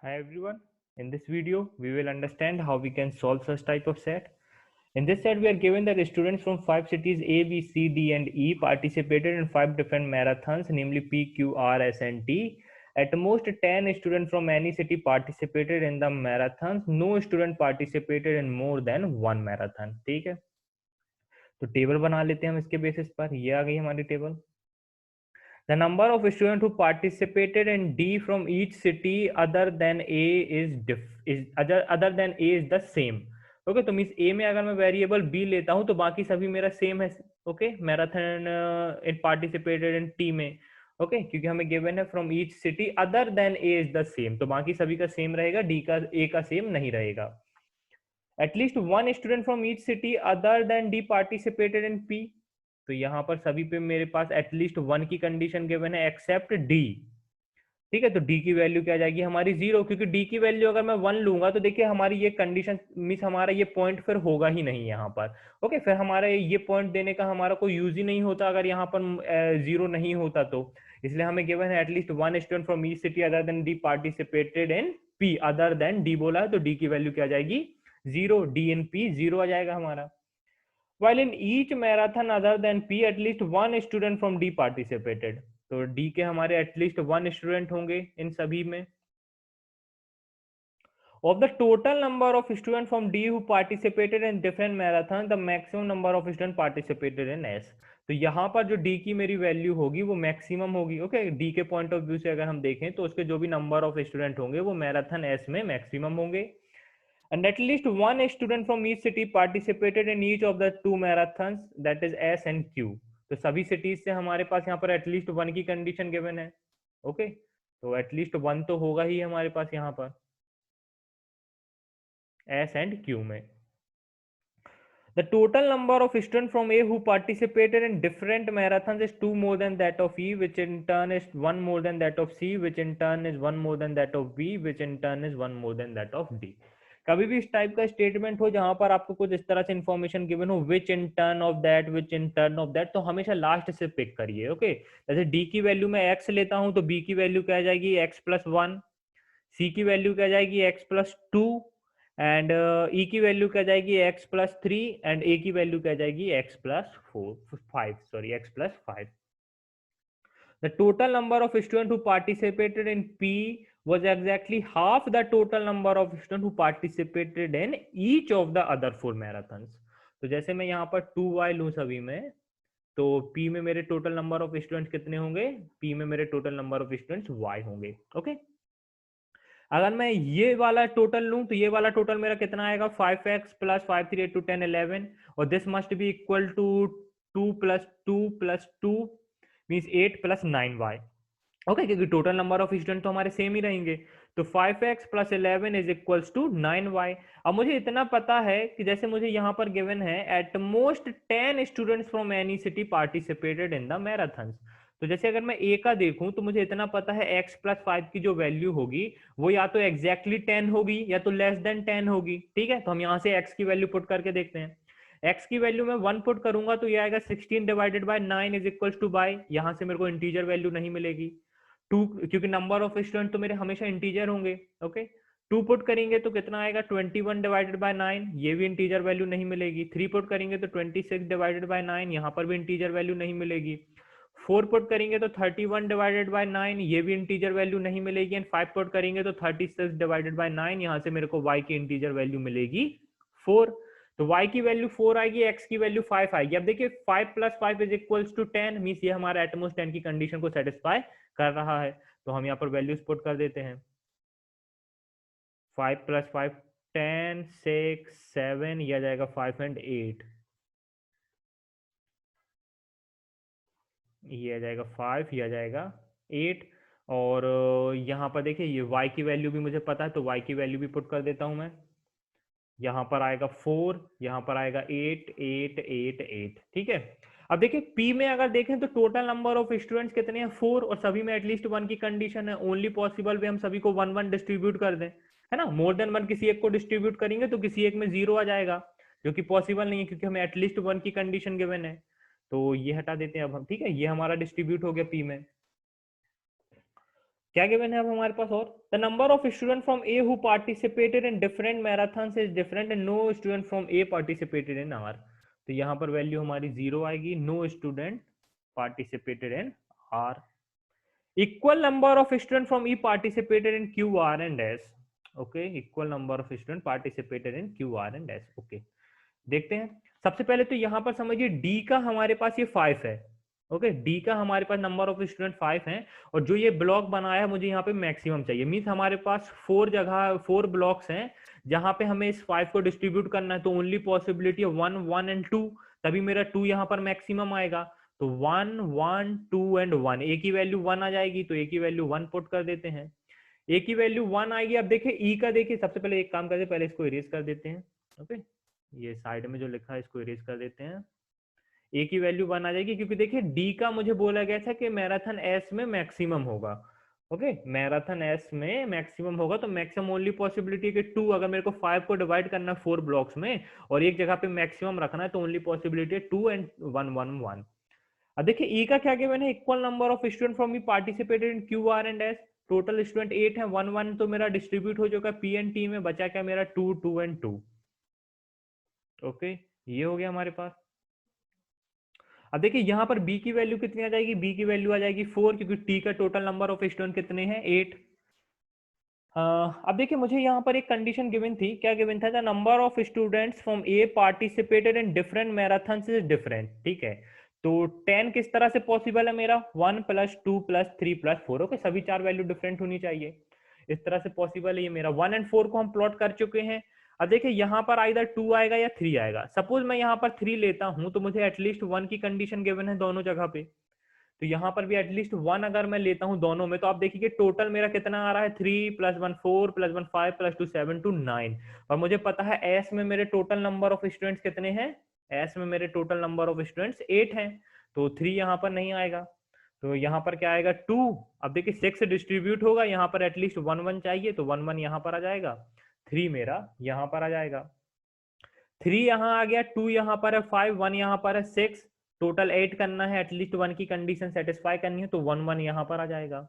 Hi everyone. In this video, we will understand how we can solve such type of set. In this set, we are given that students from 5 cities A, B, C, D, and E participated in 5 different marathons, namely P, Q, R, S, and T. At most, 10 students from any city participated in the marathons. No student participated in more than one marathon. ठीक है, तो table बना लेते हैं हम इसके basis पर. ये आ गई हमारी table. The number of students who participated in D from each city other than A is other than A is the same. Okay तो मीन्स ए में अगर मैं वेरिएबल बी लेता हूं तो बाकी सभी मेरा सेम है. Okay marathon in participated in T में. ओके क्योंकि हमें गिवन है from each city other than A is the same, तो बाकी सभी का सेम रहेगा, डी का ए का सेम नहीं रहेगा. At least one student from each city other than D participated in P. तो यहाँ पर सभी पे मेरे पास एटलीस्ट वन की कंडीशन गिवन है एक्सेप्ट डी. ठीक है, तो डी की वैल्यू क्या जाएगी हमारी 0, क्योंकि डी की वैल्यू अगर मैं 1 लूंगा तो देखिए हमारी ये कंडीशन मीन्स हमारा ये पॉइंट फिर होगा ही नहीं यहाँ पर. ओके फिर हमारा ये पॉइंट देने का हमारा कोई यूज ही नहीं होता अगर यहाँ पर 0 नहीं होता तो. इसलिए हमें गिवन है at least one student from each city other than D participated in P. Other than D बोला है तो डी की वैल्यू क्या जाएगी 0. डी इन पी 0 आ जाएगा हमारा. While in each marathon other than P, at least one student from D participated. तो D के हमारे at least one student होंगे इन सभी में. Of the total number of students from D who participated in different marathons, the maximum number of students participated in S. तो यहाँ पर जो D की मेरी वैल्यू होगी वो मैक्सिमम होगी. ओके D के पॉइंट ऑफ व्यू से अगर हम देखें तो उसके जो भी नंबर ऑफ स्टूडेंट होंगे वो मैराथन S में मैक्सिमम होंगे. And at least one student from each city participated in each of the two marathons, that is S and Q. तो सभी cities से हमारे पास यहाँ पर एटलीस्ट वन की कंडीशन गिवन है. ओके तो एटलीस्ट वन तो होगा ही हमारे पास यहाँ पर S and Q में. The total number of students from A who participated in different marathons is 2 more than that of E, which in turn is 1 more than that of C, which in turn is 1 more than that of B, which in turn is 1 more than that of D. कभी भी इस type का statement हो जहां पर आपको कुछ इस तरह से इंफॉर्मेशन गिवन हो, which in turn of that, which in turn of that, तो हमेशा लास्ट से पिक करिए. ओके जैसे डी की वैल्यू मैं एक्स लेता हूं तो बी की वैल्यू क्या जाएगी एक्स प्लस वन, सी की वैल्यू क्या जाएगी एक्स प्लस टू, एंड ई की वैल्यू क्या जाएगी एक्स प्लस थ्री, एंड ए की वैल्यू क्या जाएगी x plus five, sorry x plus five. The total number of students who participated in P was exactly half the total number of students who participated in each of the other 4 marathons. तो जैसे मैं यहाँ पर 2y लूँ सभी में, तो P में मेरे टोटल नंबर ऑफ स्टूडेंट्स कितने होंगे, P में मेरे total number of students y होंगे. ओके अगर मैं ये वाला टोटल लूं तो ये वाला टोटल मेरा कितना आएगा 5x प्लस 5 3 8 2 10 11, और this must be equal to 2 plus 2 means 8 plus 9y. Okay क्योंकि टोटल नंबर ऑफ स्टूडेंट तो हमारे सेम ही रहेंगे. तो 5x plus 11 is equals to 9y. अब मुझे इतना पता है कि जैसे मुझे यहाँ पर गिवन है at most 10 students from any city participated in the marathons. तो जैसे अगर मैं ए का देखूं तो मुझे इतना पता है x प्लस 5 की जो वैल्यू होगी वो या तो एग्जैक्टली 10 होगी या तो लेस देन 10 होगी. ठीक है तो हम यहाँ से x की वैल्यू पुट करके देखते हैं. x की वैल्यू में 1 पुट करूंगा तो ये आएगा 16 divided by 9 is equals to by, यहाँ से मेरे को इंटीजर वैल्यू नहीं मिलेगी. 2 क्योंकि नंबर ऑफ स्टूडेंट तो मेरे हमेशा इंटीजर होंगे. ओके 2 पुट करेंगे तो कितना आएगा 21 डिवाइडेड बाय 9, ये भी इंटीजर वैल्यू नहीं मिलेगी. 3 पुट करेंगे तो 26 डिवाइडेड बाय 9, यहाँ पर भी इंटीजर वैल्यू नहीं मिलेगी. 4 पुट करेंगे तो 31 डिवाइडेड बाय 9, ये भी इंटीजर वैल्यू नहीं मिलेगी. एंड 5 पुट करेंगे तो 36 डिवाइडेड बाय 9, यहाँ से मेरे को y की इंटीजर वैल्यू मिलेगी 4. तो y की वैल्यू 4 आएगी, x की वैल्यू 5 आएगी. अब देखिए 5 plus 5 is equals to 10, means ये हमारा एटमोस्ट 10 की कंडीशन को सेटिस्फाई कर रहा है. तो हम यहाँ पर वैल्यूज पुट कर देते हैं. 5 प्लस 5 10 6 7, यह जाएगा 5 एंड 8, ये आ जाएगा 5, ये आ जाएगा 8. और यहाँ पर देखिए ये y की वैल्यू भी मुझे पता है तो y की वैल्यू भी पुट कर देता हूँ मैं. यहाँ पर आएगा 4, यहाँ पर आएगा 8 8 8 8. ठीक है अब देखिए P में अगर देखें तो टोटल नंबर ऑफ स्टूडेंट्स कितने हैं 4, और सभी में एटलीस्ट 1 की कंडीशन है. ओनली पॉसिबल वे हम सभी को 1 1 डिस्ट्रीब्यूट कर दें, है ना. मोर देन 1 किसी एक को डिस्ट्रीब्यूट करेंगे तो किसी एक में 0 आ जाएगा, जो कि पॉसिबल नहीं है क्योंकि हमें एटलीस्ट 1 की कंडीशन गिवन है. तो ये हटा देते हैं अब हम. ठीक है ये हमारा डिस्ट्रीब्यूट हो गया P में. क्या गिवन है अब हमारे पास? और the number of student from A who participated in different marathons is different and no student from A participated in R. तो यहाँ पर वैल्यू हमारी 0 आएगी, no student participated in R. Equal number of student from E participated in Q R and S. Okay, equal number of student participated in Q R and S. Okay, देखते हैं। सबसे पहले तो यहाँ पर समझिए डी का हमारे पास ये 5 है। ओके, डी का हमारे पास नंबर ऑफ स्टूडेंट 5 है, और जो ये ब्लॉक बनाया है मुझे यहाँ पे मैक्सिमम चाहिए। मीन्स हमारे पास 4 ब्लॉक्स हैं जहां पे हमें इस 5 को डिस्ट्रीब्यूट करना है। तो ओनली पॉसिबिलिटी है 1, 1 एंड 2, तभी मेरा 2 यहाँ पर मैक्सिमम आएगा। तो 1, 1, 2 एंड 1, ए की वैल्यू 1 आ जाएगी, तो ए की वैल्यू 1 पुट कर देते हैं। ए की वैल्यू 1 आएगी। अब देखिए ई का, देखिए सबसे पहले एक काम करते हैं, पहले इसको इरेज कर देते हैं। ओके, ये साइड में जो लिखा है इसको इरेज कर देते हैं। ए की वैल्यू 1 आ जाएगी, क्योंकि देखिए डी का मुझे बोला गया था कि मैराथन एस में मैक्सिमम होगा। ओके, मैराथन एस में मैक्सिमम होगा, तो मैक्सिमम ओनली पॉसिबिलिटी है कि 2, अगर मेरे को 5 को डिवाइड करना है 4 ब्लॉक्स में और एक जगह पे मैक्सिमम रखना है, तो ओनली पॉसिबिलिटी है 2 एंड 1, 1, 1। अब देखिए ई का क्या गिवन है? Equal number of student from E participated in Q R and S. Total student 8 है, 1, 1 तो मेरा डिस्ट्रीब्यूट हो चुका है पी एंड टी में, बचा क्या मेरा 2, 2 एंड 2। ओके, ये हो गया हमारे पास। अब देखिए यहाँ पर b की वैल्यू कितनी आ जाएगी? b की वैल्यू आ जाएगी 4, क्योंकि t का टोटल नंबर ऑफ स्टूडेंट कितने हैं? 8। अब देखिए मुझे यहाँ पर एक कंडीशन गिवन थी। क्या गिवन था? The number of students from A participated in different marathons is different. ठीक है, तो 10 किस तरह से पॉसिबल है मेरा? 1 + 2 + 3 + 4। ओके, सभी 4 वैल्यू डिफरेंट होनी चाहिए, इस तरह से पॉसिबल है ये मेरा। 1 एंड 4 को हम प्लॉट कर चुके हैं। अब देखिए यहाँ पर आइदर 2 आएगा या 3 आएगा। सपोज मैं यहाँ पर 3 लेता हूँ, तो मुझे एटलीस्ट 1 की कंडीशन गिवन है दोनों जगह पे। तो यहाँ पर भी एटलीस्ट 1 अगर मैं लेता हूँ दोनों में, तो आप देखिए टोटल मेरा कितना आ रहा है? 3 + 1 4 + 1 5 + 2 7 to 9। और मुझे पता है एस में मेरे टोटल नंबर ऑफ स्टूडेंट्स कितने हैं? एस में मेरे टोटल नंबर ऑफ स्टूडेंट्स 8 हैं, तो 3 यहाँ पर नहीं आएगा। तो यहाँ पर क्या आएगा? 2। अब देखिए 6 डिस्ट्रीब्यूट होगा, यहाँ पर एटलीस्ट 1, 1 चाहिए, तो 1, 1 यहाँ पर आ जाएगा, 3 मेरा यहाँ पर आ जाएगा। 3 यहाँ आ गया, 2 यहाँ पर है, 5, 1 यहाँ पर है, 6, टोटल 8 करना है, एटलीस्ट 1 की कंडीशन सेटिस्फाई करनी है, तो 1, 1 यहाँ पर आ जाएगा।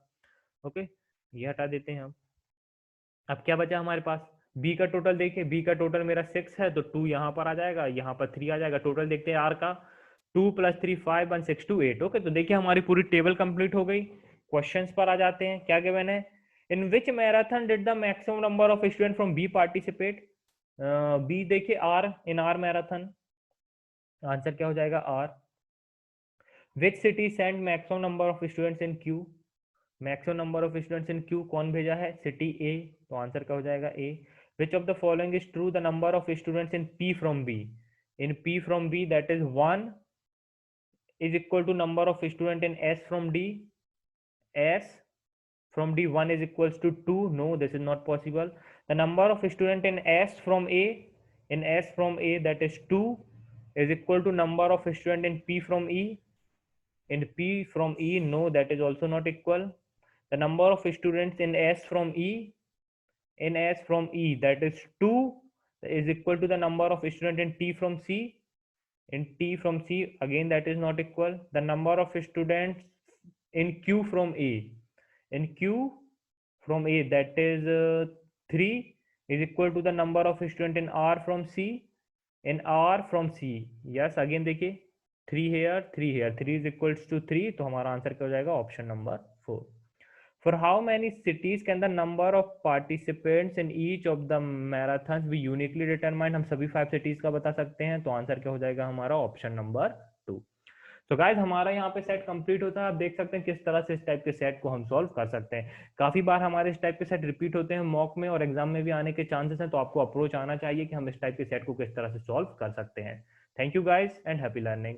ओके, ये हटा देते हैं हम। अब क्या बचा हमारे पास? बी का टोटल देखिए, बी का टोटल मेरा 6 है, तो 2 यहाँ पर आ जाएगा, यहाँ पर 3 आ जाएगा। टोटल देखते हैं आर का, 2 + 3 5 1 6 2 8। ओके, तो देखिए हमारी पूरी टेबल कंप्लीट हो गई। क्वेश्चंस पर आ जाते हैं। क्या गिवन है? In which marathon did the maximum number of student from B participate? B देखिए R, in R marathon, answer क्या हो जाएगा? R. Which city send maximum number of students in Q? Maximum number of students in Q कौन भेजा है? City ए, तो answer क्या हो जाएगा? A. Which of the following is true? The number of students in P from B, in P from B that is 1 is equal to number of student in S from D. S from D 1 is equals to 2. No, this is not possible. The number of student in S from A, in S from A, that is 2, is equal to number of student in P from E, in P from E. No, that is also not equal. The number of students in S from E, in S from E, that is 2, is equal to the number of student in T from C, in T from C, again that is not equal. The number of students in Q from A, in Q from A, that is 3, is equal to the number of student in R from C, in R from C. Yes, again देखिए 3 here, 3 here, 3 is equals to 3, तो हमारा answer क्या हो जाएगा? Option number 4. For how many cities can the number of participants in each of the marathons be uniquely determined? हम सभी 5 cities का बता सकते हैं, तो आंसर क्या हो जाएगा हमारा? Option number 2. तो गाइज हमारा यहाँ पे सेट कंप्लीट होता है। आप देख सकते हैं किस तरह से इस टाइप के सेट को हम सॉल्व कर सकते हैं। काफी बार हमारे इस टाइप के सेट रिपीट होते हैं मॉक में और एग्जाम में भी आने के चांसेस हैं, तो आपको अप्रोच आना चाहिए कि हम इस टाइप के सेट को किस तरह से सॉल्व कर सकते हैं। Thank you guys and happy learning.